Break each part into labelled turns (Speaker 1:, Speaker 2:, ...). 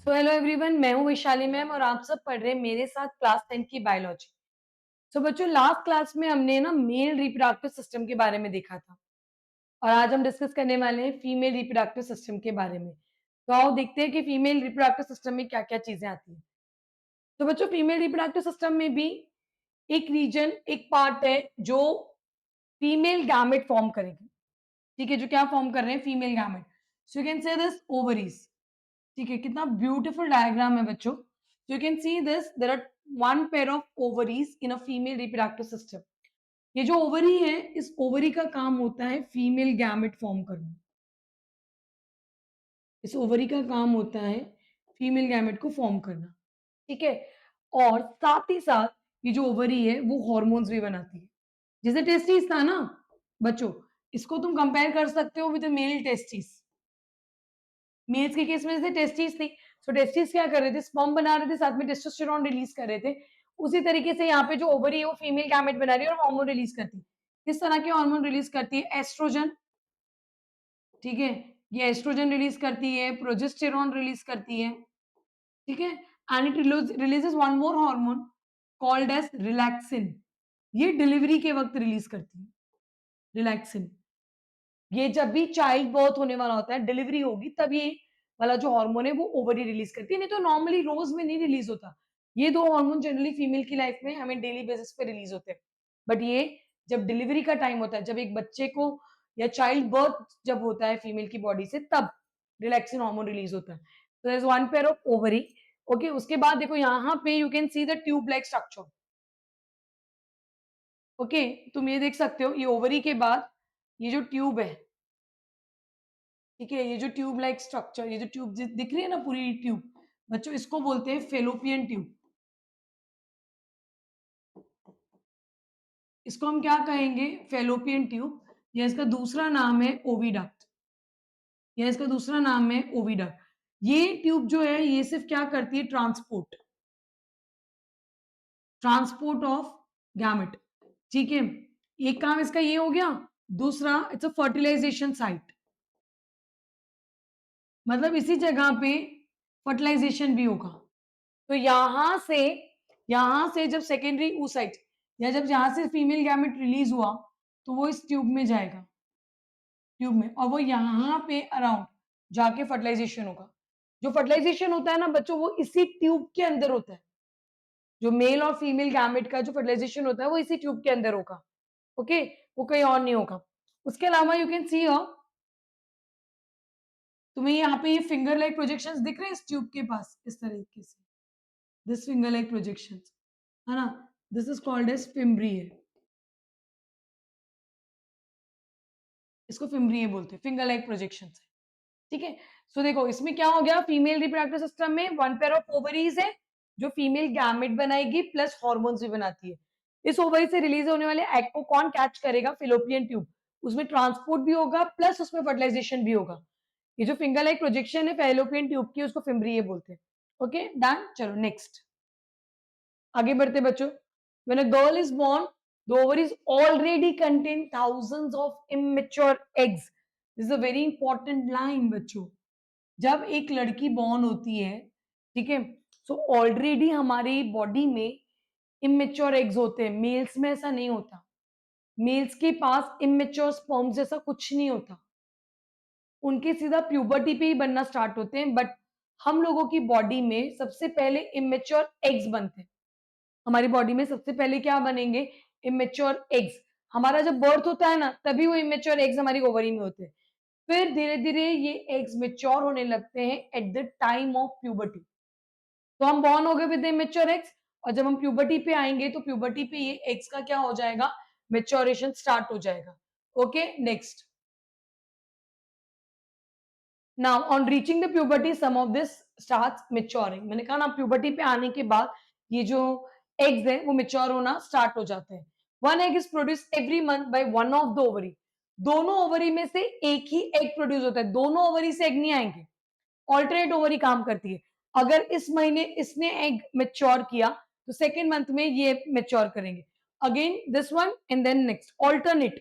Speaker 1: So hello everyone, मैं हूँ Vaishali ma'am और आप सब पढ़ रहे हैं मेरे साथ क्लास 10 की बायोलॉजी। सो बच्चों, लास्ट क्लास में हमने ना मेल रिप्रोडक्टिव सिस्टम के बारे में देखा था और आज हम डिस्कस करने वाले हैं फीमेल रिप्रोडक्टिव सिस्टम के बारे में। तो आओ देखते हैं कि फीमेल रिप्रोडक्टिव सिस्टम में क्या-क्या चीजें आती हैं। तो बच्चों, फीमेल रिप्रोडक्टिव सिस्टम में भी एक रीजन, एक पार्ट है जो फीमेल गैमेट फॉर्म करेगी। ठीक है, जो क्या फॉर्म कर रहे हैं? Female gamete. So you can say this ovaries. ठीक है, कितना ब्यूटीफुल डायग्राम है बच्चों। You can see this, there are one pair of ovaries in a female reproductive system. ये जो ओवरी है, इस ओवरी का काम होता है फीमेल गैमेट फॉर्म करना। इस ओवरी का काम होता है फीमेल गैमेट को फॉर्म करना। ठीक है, और साथ ही साथ ये जो ओवरी है वो हॉर्मोन्स भी बनाती है। जैसे टेस्टिस था ना बच्चों, इसको तुम कंपेयर कर सकते हो विद मेल टेस्टिस। मेल्स के केस में जैसे टेस्टिस थी, सो टेस्टिस क्या कर रहे थे? स्पर्म बना रहे थे, साथ में टेस्टोस्टेरोन रिलीज कर रहे थे। उसी तरीके से यहाँ पे जो ओवरी है वो फीमेल गैमेट बना रही है और हार्मोन रिलीज करती है। किस तरह के हार्मोन रिलीज करती है? एस्ट्रोजन। ठीक है, ये एस्ट्रोजन रिलीज करती है, प्रोजेस्टेरोन रिलीज करती है। ठीक है, and it releases one more hormone called as relaxin. ये डिलीवरी के वक्त रिलीज करती है, रिलैक्सिन। ये जब भी चाइल्ड बर्थ होने वाला होता है, डिलीवरी होगी, तब ये वाला जो हार्मोन है वो ओवरी रिलीज करती है, नहीं तो नॉर्मली रोज में नहीं रिलीज होता। ये दो हार्मोन जनरली फीमेल की लाइफ में हमें डेली बेसिस पे रिलीज होते हैं, बट ये जब डिलीवरी का टाइम होता है, जब एक बच्चे को या चाइल्ड बर्थ जब होता है फीमेल की बॉडी से, तब रिलैक्सिन हार्मोन रिलीज होता है। तो there is one pair of ovary. Okay, उसके बाद देखो यहाँ पे you can see the tube like structure. Okay, तुम ये देख सकते हो, ये ओवरी के बाद ये जो ट्यूब है, ठीक है, ये जो ट्यूब लाइक स्ट्रक्चर, ये जो ट्यूब दिख रही है ना, पूरी ट्यूब, बच्चों इसको बोलते हैं फेलोपियन ट्यूब। इसको हम क्या कहेंगे? फेलोपियन ट्यूब, या इसका दूसरा नाम है ओविडक्ट, या इसका दूसरा नाम है ओविडक्ट। ये ट्यूब जो है, ये सिर्फ क्या करती है? Transport, transport of gamete. ठीक है, एक काम इसका ये हो गया। दूसरा, इट्स अ फर्टिलाइजेशन साइट, मतलब इसी जगह पे फर्टिलाइजेशन भी होगा। तो यहां से जब सेकेंडरी oocyte, या जब यहां से फीमेल गैमेट रिलीज हुआ, तो वो इस ट्यूब में जाएगा, ट्यूब में, और वो यहाँ पे अराउंड जाके फर्टिलाइजेशन होगा। जो फर्टिलाइजेशन होता है ना बच्चों, वो इसी ट्यूब के अंदर होता है। जो मेल और फीमेल गैमेट का जो फर्टिलाइजेशन होता है वो इसी ट्यूब के अंदर होगा। ओके, वो कहीं और नहीं होगा। उसके अलावा यू कैन सी, तुम्हें यहाँ पे ये फिंगर लाइक प्रोजेक्शंस दिख रहे हैं इस ट्यूब के पास, इस तरीके से, दिस फिंगर लाइक प्रोजेक्शंस, है ना? This is called as fimbriae. इसको फिम्ब्रिए बोलते हैं, फिंगर लाइक प्रोजेक्शन है। ठीक है, सो देखो इसमें क्या हो गया? फीमेल रिप्रोडक्टिव सिस्टम में वन पेयर ऑफ ओवरीज है जो फीमेल गैमेट बनाएगी प्लस हॉर्मोन्स भी बनाती है। इस ओवरी से रिलीज होने वाले एग को कौन कैच करेगा? Fallopian tube. उसमें ट्रांसपोर्ट भी होगा प्लस उसमें फर्टिलाइजेशन भी होगा। ये जो फिंगर लाइक प्रोजेक्शन है फेलोपियन ट्यूब की, उसको फिम्ब्रिए बोलते हैं। ओके डन, चलो नेक्स्ट आगे बढ़ते बच्चों। When a girl is born, the ovaries already contain thousands of immature eggs. This is a very important line बच्चों। जब एक लड़की बॉर्न होती है, ठीक है, सो ऑलरेडी हमारी बॉडी में इमेच्योर एग्स होते हैं। मेल्स में ऐसा नहीं होता। मेल्स के पास इमेच्योर स्पर्म जैसा कुछ नहीं होता। उनके सीधा प्यूबर्टी पे ही बनना स्टार्ट होते हैं, बट हम लोगों की बॉडी में सबसे पहले इमेच्योर एग्स बनते हैं। हमारी बॉडी में सबसे पहले क्या बनेंगे? Immature eggs. हमारा जब बर्थ होता है ना, तभी वो इमेच्योर एग्स हमारी ओवरी में होते हैं। फिर धीरे धीरे ये एग्स मेच्योर होने लगते हैं at the time of puberty. तो हम बॉर्न हो गए विद इमेच्योर एग्स, और जब हम प्यूबर्टी पे आएंगे तो प्यूबर्टी पे ये एग्स का क्या हो जाएगा? मेच्योरेशन स्टार्ट हो जाएगा। Okay next, now on reaching the puberty some of this starts maturing. मैंने कहा ना, प्यूबर्टी पे आने के बाद ये जो एग्स है वो मैच्योर होना स्टार्ट हो जाते हैं। One egg is produce every month by one of the ovary. दोनों ओवरी में से एक ही एग प्रोड्यूस होता है, दोनों ओवरी से एग नहीं आएंगे। ऑल्टरनेट ओवरी काम करती है। अगर इस महीने इसने एग मैच्योर किया, तो सेकेंड मंथ में ये मैच्योर करेंगे। Again this one and then next, alternate,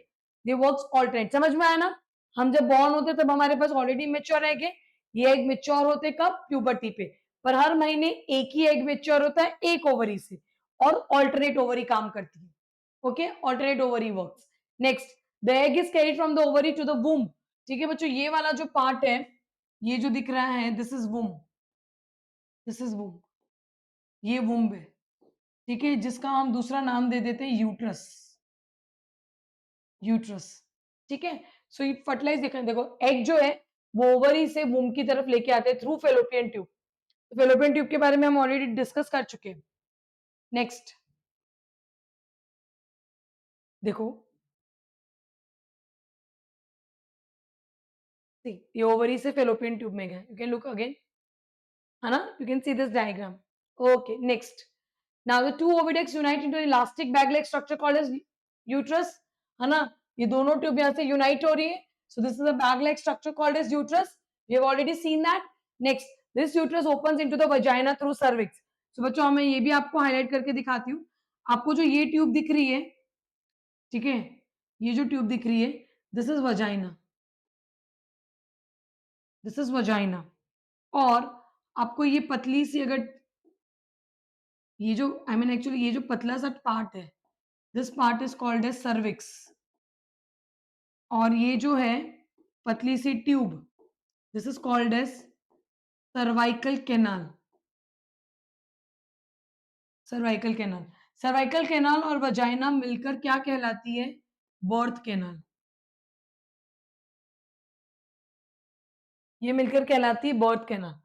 Speaker 1: they works alternate. समझ में आया ना? हम जब बॉर्न होते तब हमारे पास ऑलरेडी मैच्योर एग है। ये एग मैच्योर होते कब? प्यूबर्टी पे। पर हर महीने एक ही एग मैच्योर होता है एक ओवरी से, और ऑल्टरनेट ओवरी काम करती है। Okay, alternate ovary works. Next, the egg is carried from the ovary to the womb. ठीक है बच्चों, ये वाला जो पार्ट है, ये जो दिख रहा है, दिस इज वूम, दिस इज वूम, ये वूम है। ठीक है, जिसका हम दूसरा नाम दे देते हैं यूट्रस, यूट्रस। ठीक है, सो ये फर्टिलाइज देखो, एग जो है वो ओवरी से वूम की तरफ लेके आते हैं थ्रू फेलोपियन ट्यूब। तो फेलोपियन ट्यूब के बारे में हम ऑलरेडी डिस्कस कर चुके हैं। नेक्स्ट देखो, ये ओवरी से फेलोपियन ट्यूब में गए, यू कैन लुक अगेन, है ना, you can see this diagram. Okay, next, now the two oviducts unite into an elastic bag like structure called as uterus, है ना, ये दोनों ट्यूब यहाँ से यूनाइट हो रही है, so this is a bag like structure called as uterus, we have already seen that. Next, this uterus opens into the vagina through cervix. So बच्चों मैं ये भी आपको हाईलाइट करके दिखाती हूँ। आपको जो ये ट्यूब दिख रही है, ठीक है, ये जो ट्यूब दिख रही है, this is vagina, this is vagina. और आपको ये पतली सी, अगर ये जो आई मीन एक्चुअली ये जो पतला सा पार्ट है, this part is called as cervix, और ये जो है पतली सी tube, this is called as cervical canal, cervical canal. Cervical canal और वजाइना मिलकर क्या कहलाती है? Birth canal. ये मिलकर कहलाती है बर्थ कैनाल।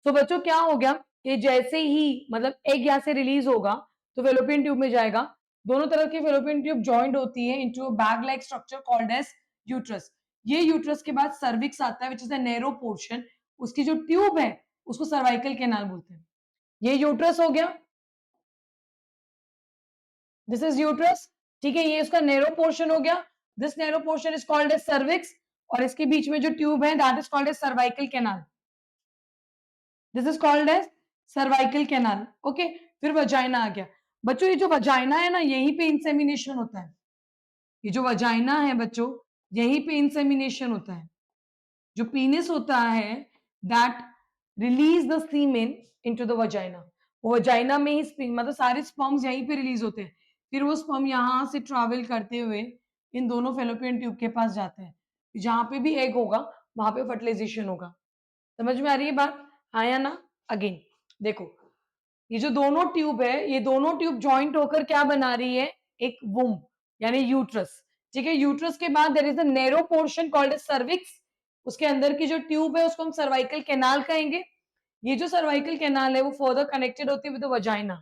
Speaker 1: तो बच्चों क्या हो गया कि जैसे ही मतलब एग यहाँ से रिलीज होगा तो फेलोपियन ट्यूब में जाएगा, दोनों तरफ की फेलोपियन ट्यूब जॉइंट होती है into a bag like structure called as uterus. ये यूट्रस के बाद सर्विक्स आता है which is a narrow portion, उसकी जो ट्यूब है उसको सर्वाइकल कैनाल बोलते हैं। ये यूट्रस हो गया, दिस इज यूट्रस। ठीक है, ये इसका नैरो पोर्शन हो गया, this narrow portion is called as cervix, और इसके बीच में जो ट्यूब है that is called as cervical canal, this is called as cervical canal. Okay, फिर वजाइना आ गया। बच्चों ये जो वजाइना है ना, यहीं पे इंसेमिनेशन होता है। ये जो वजाइना है बच्चों, यहीं पे इंसेमिनेशन होता है। जो पीनिस होता है that release the semen into the vagina, वो वजाइना में ही मतलब सारे स्पर्म्स यहीं पे रिलीज होते हैं, फिर वो स्पर्म यहाँ से ट्रैवल करते हुए इन दोनों फेलोपियन ट्यूब के पास जाते हैं, जहां पे भी एग होगा वहां पे फर्टिलाइजेशन होगा। समझ में आ रही है बात? हाँ या ना? अगेन देखो, ये जो दोनों ट्यूब है, ये दोनों ट्यूब जॉइंट होकर क्या बना रही है? एक वूम, यानी यूट्रस। ठीक है, यूट्रस के बाद there is a narrow portion called as cervix, उसके अंदर की जो ट्यूब है उसको हम सर्वाइकल कैनाल कहेंगे। ये जो सर्वाइकल कैनाल है वो फर्दर कनेक्टेड होती है with the vagina.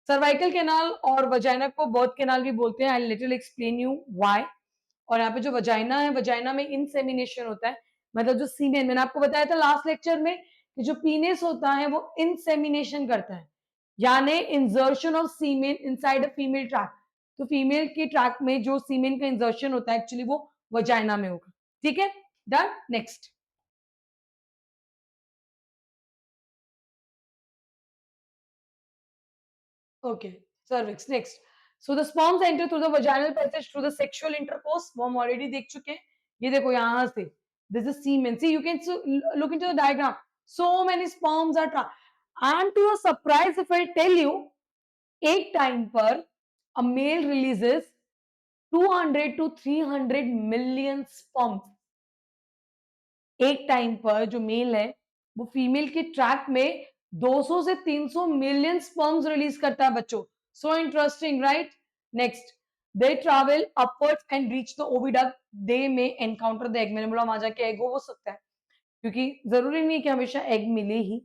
Speaker 1: Cervical canal और वजाइना को बर्थ कैनाल भी बोलते हैं, I little explain you why. और यहाँ पे जो वजाइना है, वजाइना में इनसेमिनेशन होता है, मतलब जो सीमेन, मैंने आपको बताया था लास्ट लेक्चर में कि जो पीनिस होता है वो इनसेमिनेशन करता है, यानी insertion of semen inside a female track. तो फीमेल के ट्रैक में जो सीमेन का इंजर्शन होता है एक्चुअली वो वजाइना में होगा। ठीक है, done. Next, okay, cervix next. So the sperms enter through the vaginal passage through the sexual intercourse, वो हम ऑलरेडी देख चुके हैं। ये देखो यहाँ से, this is semen, see you can look into the diagram, so many sperms are and to your surprise if I tell you, एक टाइम पर a male releases 200 to 300 million sperms। एक टाइम पर जो मेल है वो female के track में 200 से 300 मिलियन स्पर्म्स रिलीज करता है बच्चों। So interesting, right? Next, they travel upwards and reach the oviduct, they में एनकाउंटर द एग, मैंने बोला वहां जाके एग हो सकता है, क्योंकि जरूरी नहीं कि हमेशा एग मिले ही,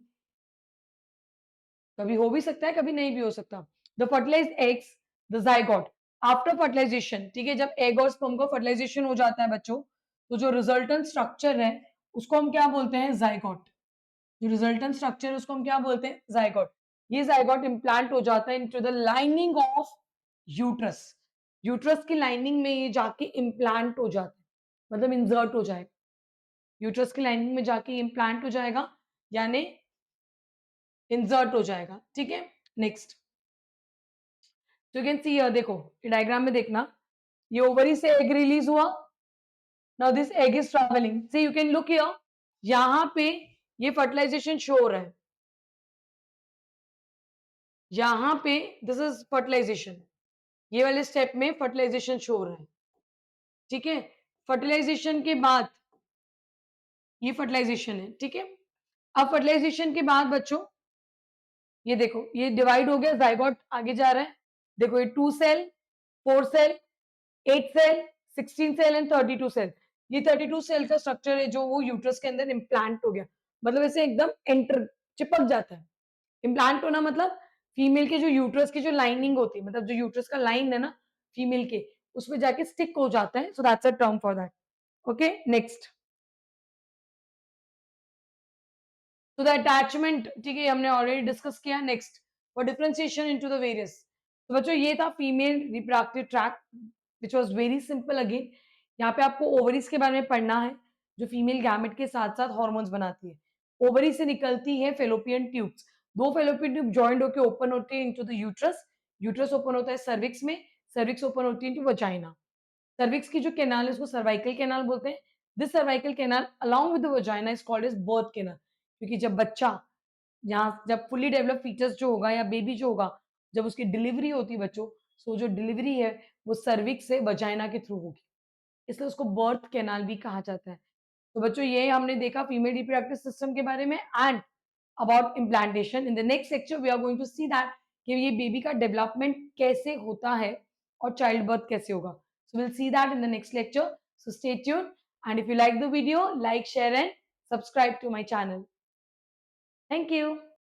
Speaker 1: कभी हो भी सकता है कभी नहीं भी हो सकता। The fertilize eggs, the zygote, after fertilization, ठीक है, जब एग और स्पर्म का फर्टिलाइजेशन हो जाता है बच्चों, तो जो रिजल्टेंट स्ट्रक्चर है उसको हम क्या बोलते हैं? जाइगोट। जो रिजल्टेंट स्ट्रक्चर है उसको हम क्या बोलते हैं? जाइगोट। ये जाइगोट इम्प्लांट हो जाता है into the lining of uterus, uterus की लाइनिंग में ये जाके इम्प्लांट हो जाता है, मतलब इंसर्ट हो जाएगा, यूट्रस की लाइनिंग में जाके इम्प्लांट हो जाएगा, यानी इंसर्ट हो जाएगा। ठीक है, नेक्स्ट, तो यू कैन सी हियर, देखो ये डायग्राम में देखना, ये ओवरी से एग रिलीज हुआ, now this egg is travelling, see you can look here, यहाँ पे ये फर्टिलाइजेशन शो हो रहा है, यहाँ पे दिस इज फर्टिलाइजेशन, ये वाले स्टेप में फर्टिलाइजेशन शो हो रहा है, ठीक है? फर्टिलाइजेशन के बाद ये फर्टिलाइजेशन है, ठीक है? अब फर्टिलाइजेशन के बाद बच्चों ये देखो, ये डिवाइड हो गया, ज़ायगोट आगे जा रहा है। देखो ये 2 cell, 4 cell, 8 cell, 16 cell and 32 cell. ये 32 सेल का स्ट्रक्चर है जो वो यूट्रस के अंदर इम्प्लांट हो गया। मतलब ऐसे एकदम एंटर चिपक जाता है। इम्प्लांट होना मतलब फीमेल के जो यूट्रस की जो लाइनिंग होती है, मतलब जो यूट्रस का लाइन है ना फीमेल के, उसमें जाके स्टिक हो जाता है। So that's a term for that. Okay, next. तो द अटैचमेंट, ठीक है, हमने ऑलरेडी डिस्कस किया। Next, for differentiation into the various. तो बच्चों ये था female reproductive tract which was very simple again. यहाँ पे आपको ओवरीज के बारे में पढ़ना है, जो फीमेल गैमेट के साथ-साथ हार्मोन्स बनाती है। ओवरी से निकलती है fallopian tubes. 2 fallopian tube joint होके ओपन होते हैं into the uterus. Uterus open होता है सर्विक्स में, सर्विक्स ओपन होती है इनटू वजाइना। सर्विक्स की जो कैनाल है उसको सर्वाइकल कैनाल बोलते हैं। This cervical canal along with the vagina is called as birth canal, क्योंकि जब बच्चा यहाँ जब फुली डेवलप फीचर्स जो होगा या बेबी जो होगा, जब उसकी डिलीवरी होती है बच्चों, सो जो डिलीवरी है वो सर्विक्स से वजाइना के थ्रू होगी, इसलिए उसको बर्थ कैनाल भी कहा जाता है। तो बच्चों ये हमने देखा फीमेल रिप्रोडक्टिव सिस्टम के बारे में and about implantation. In the next lecture we are going to see that कि ये बेबी का डेवलपमेंट कैसे होता है और चाइल्ड बर्थ कैसे होगा। So will see that in the next lecture. So stay tuned and if you like the video, like, share and subscribe to my channel. Thank you.